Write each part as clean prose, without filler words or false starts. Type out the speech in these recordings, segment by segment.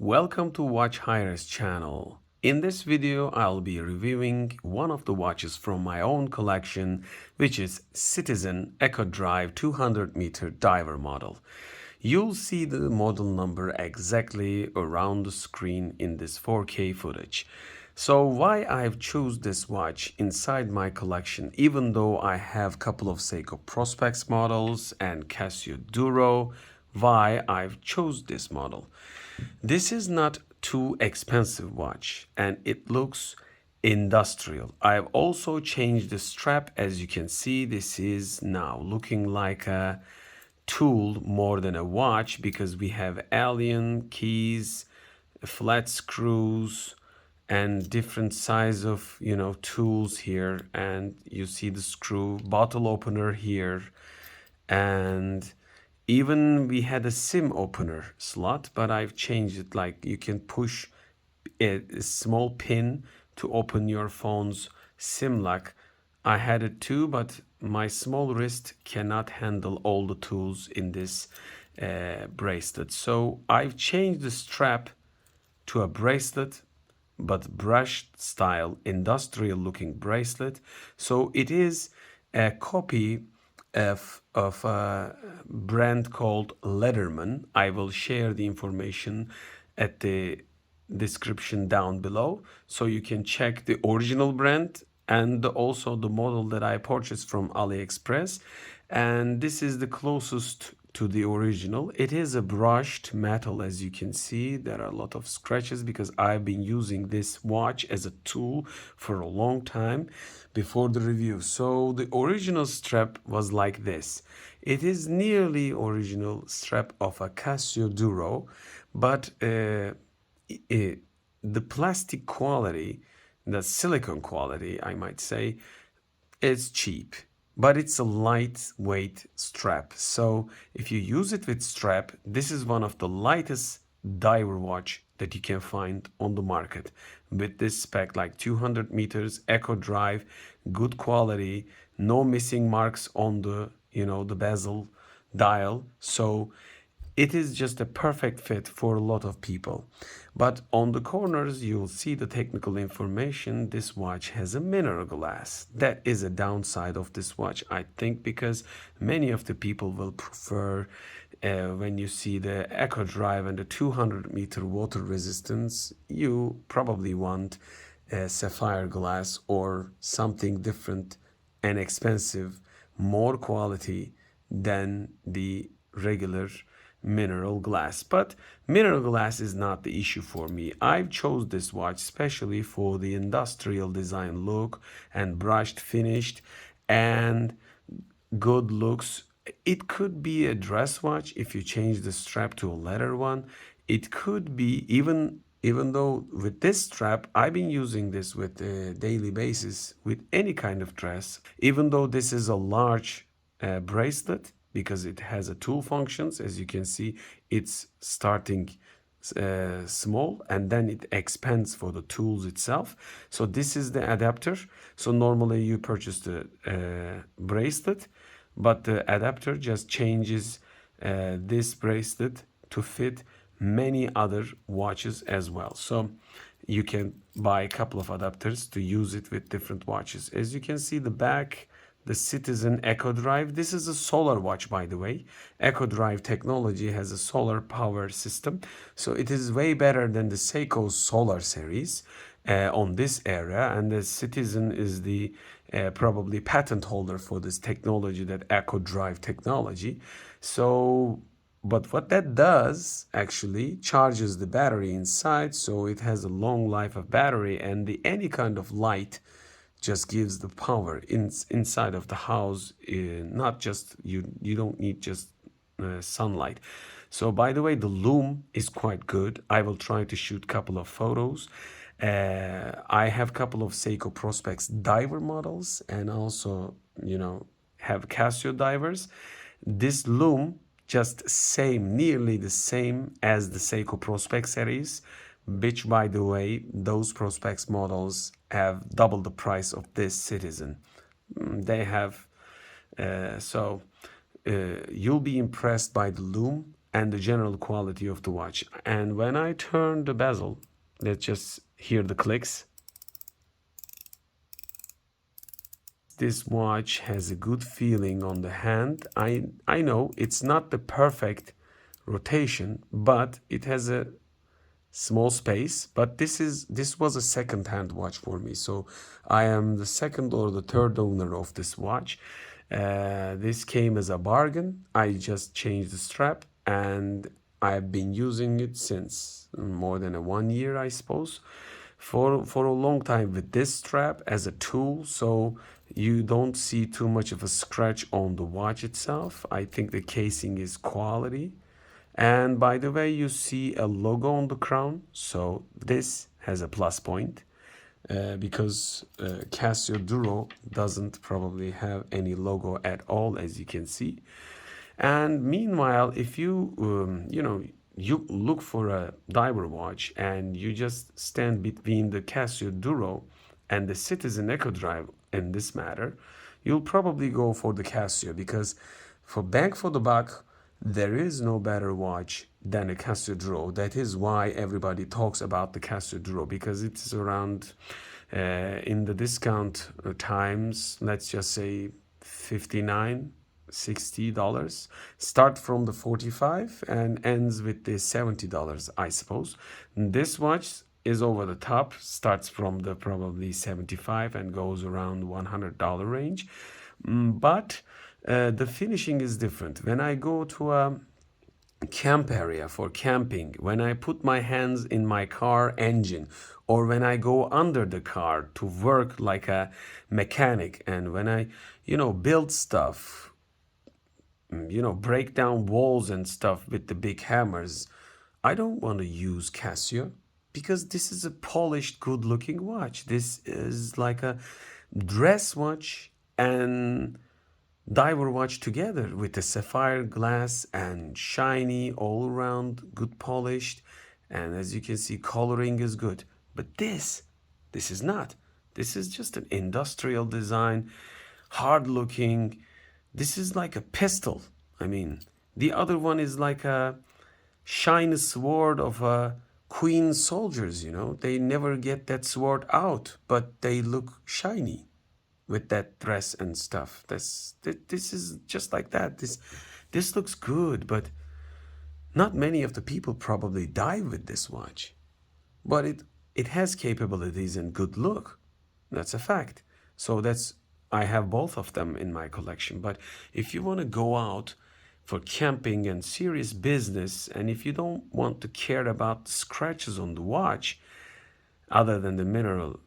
Welcome to watch-highres channel. In this video, I'll be reviewing one of the watches from my own collection, which is Citizen Eco Drive 200-meter diver model. You'll see the model number exactly around the screen in this 4K footage. So why I've choose this watch inside my collection, even though I have a couple of Seiko Prospex models and Casio Duro, why I've chose this model. This is not too expensive watch and it looks industrial. I've also changed the strap. As you can see, this is now looking like a tool more than a watch because we have alien keys, flat screws, and different size of tools here, and you see the screw bottle opener here, and even we had a SIM opener slot, but I've changed it. Like you can push a small pin to open your phone's SIM lock. I had it too, but my small wrist cannot handle all the tools in this bracelet. So I've changed the strap to a bracelet, but brushed style, industrial looking bracelet. So it is a copy of a brand called LEATHERMAN. I will share the information at the description down below, so you can check the original brand and also the model that I purchased from Aliexpress. And this is the closest to the original. It is a brushed metal. As you can see, there are a lot of scratches because I've been using this watch as a tool for a long time before the review. So the original strap was like this. It is nearly original strap of a Casio Duro, but the plastic quality, the silicone quality, I might say, is cheap. But it's a lightweight strap. So if you use it with strap, this is one of the lightest diver watch that you can find on the market. With this spec, like 200 meters, Eco Drive, good quality, no missing marks on the, the bezel dial. So it is just a perfect fit for a lot of people. But on the corners, you'll see the technical information. This watch has a mineral glass. That is a downside of this watch, I think, because many of the people will prefer when you see the Eco Drive and the 200-meter water resistance, you probably want a sapphire glass or something different and expensive, more quality than the regular mineral glass. But mineral glass is not the issue for me. I've chose this watch especially for the industrial design look and brushed finished and good looks. It could be a dress watch if you change the strap to a leather one. It could be even though with this strap I've been using this with a daily basis with any kind of dress. Even though this is a large bracelet, because it has a tool functions. As you can see, it's starting small and then it expands for the tools itself. So this is the adapter. So normally you purchase the bracelet, but the adapter just changes this bracelet to fit many other watches as well. So you can buy a couple of adapters to use it with different watches. As you can see, the back, the Citizen Eco Drive. This is a solar watch, by the way. Eco Drive technology has a solar power system. So it is way better than the Seiko Solar series on this area. And the Citizen is the probably patent holder for this technology, that Eco Drive technology. So, but what that does actually charges the battery inside. So it has a long life of battery, and any kind of light just gives the power inside of the house. Not just you don't need just sunlight. So by the way, the lume is quite good. I will try to shoot a couple of photos. I have a couple of Seiko Prospex diver models and also have Casio divers. This lume just nearly the same as the Seiko Prospex series, which, by the way, those Prospex models have double the price of this Citizen. They have, you'll be impressed by the lume and the general quality of the watch. And when I turn the bezel, let's just hear the clicks. This watch has a good feeling on the hand. I know it's not the perfect rotation, but it has a small space. But this was a second-hand watch for me, so I am the second or the third owner of this watch. This came as a bargain. I just changed the strap, and I've been using it since more than 1 year, I suppose, for a long time with this strap as a tool, so you don't see too much of a scratch on the watch itself. I think the casing is quality. And by the way, you see a logo on the crown, so this has a plus point, because Casio Duro doesn't probably have any logo at all, as you can see. And meanwhile, if you you look for a diver watch and you just stand between the Casio Duro and the Citizen Echo Drive in this matter, you'll probably go for the Casio, because for bang for the buck, there is no better watch than a Casio Duro. That is why everybody talks about the Casio Duro, because it's around in the discount times, let's just say $59-$60, start from the 45 and ends with the $70, I suppose. This watch is over the top, starts from the probably 75 and goes around $100 range. But the finishing is different. When I go to a camp area for camping, when I put my hands in my car engine, or when I go under the car to work like a mechanic, and when I, build stuff, break down walls and stuff with the big hammers, I don't want to use Casio, because this is a polished, good looking watch. This is like a dress watch and diver watch together, with the sapphire glass and shiny all around, good polished, and as you can see, coloring is good. But this is not. This is just an industrial design, hard looking. This is like a pistol. I mean, the other one is like a shiny sword of a queen soldiers, they never get that sword out, but they look shiny with that dress and stuff. This is just like that. This looks good, but not many of the people probably dive with this watch. But it has capabilities and good look. That's a fact. So I have both of them in my collection. But if you want to go out for camping and serious business, and if you don't want to care about the scratches on the watch, other than the mineral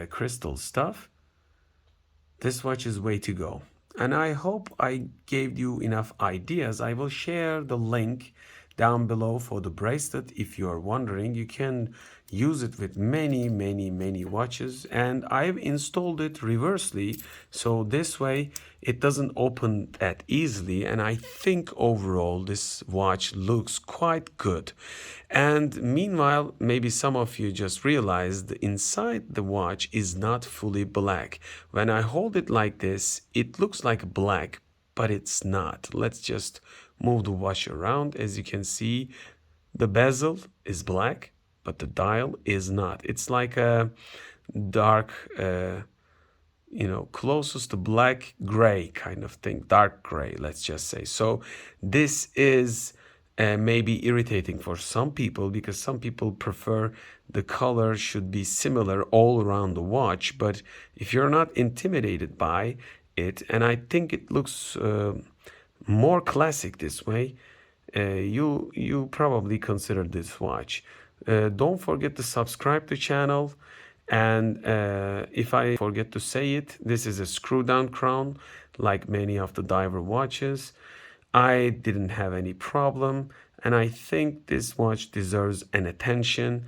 crystal stuff, this watch is way to go. And I hope I gave you enough ideas. I will share the link down below for the bracelet. If you are wondering, you can use it with many watches, and I've installed it reversely, so this way it doesn't open that easily, and I think overall this watch looks quite good. And meanwhile, maybe some of you just realized inside the watch is not fully black. When I hold it like this, it looks like black, but it's not. Let's just move the watch around. As you can see, the bezel is black, but the dial is not. It's like a dark, closest to black gray kind of thing, dark gray, let's just say. So this is maybe irritating for some people, because some people prefer the color should be similar all around the watch. But if you're not intimidated by it, and I think it looks more classic this way, you probably consider this watch. Don't forget to subscribe to channel, and if I forget to say it, this is a screw down crown like many of the diver watches. I didn't have any problem, and I think this watch deserves an attention.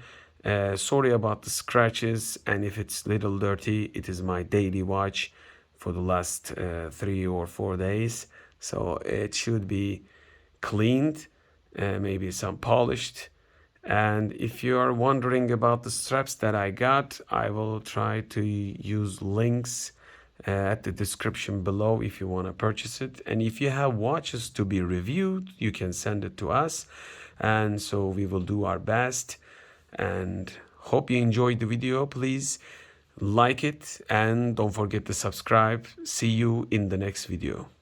Sorry about the scratches, and if it's little dirty, it is my daily watch for the last 3 or 4 days, so it should be cleaned, maybe some polished. And if you are wondering about the straps that I got, I will try to use links at the description below if you want to purchase it. And if you have watches to be reviewed, you can send it to us, and so we will do our best. And hope you enjoyed the video. Please like it and don't forget to subscribe. See you in the next video.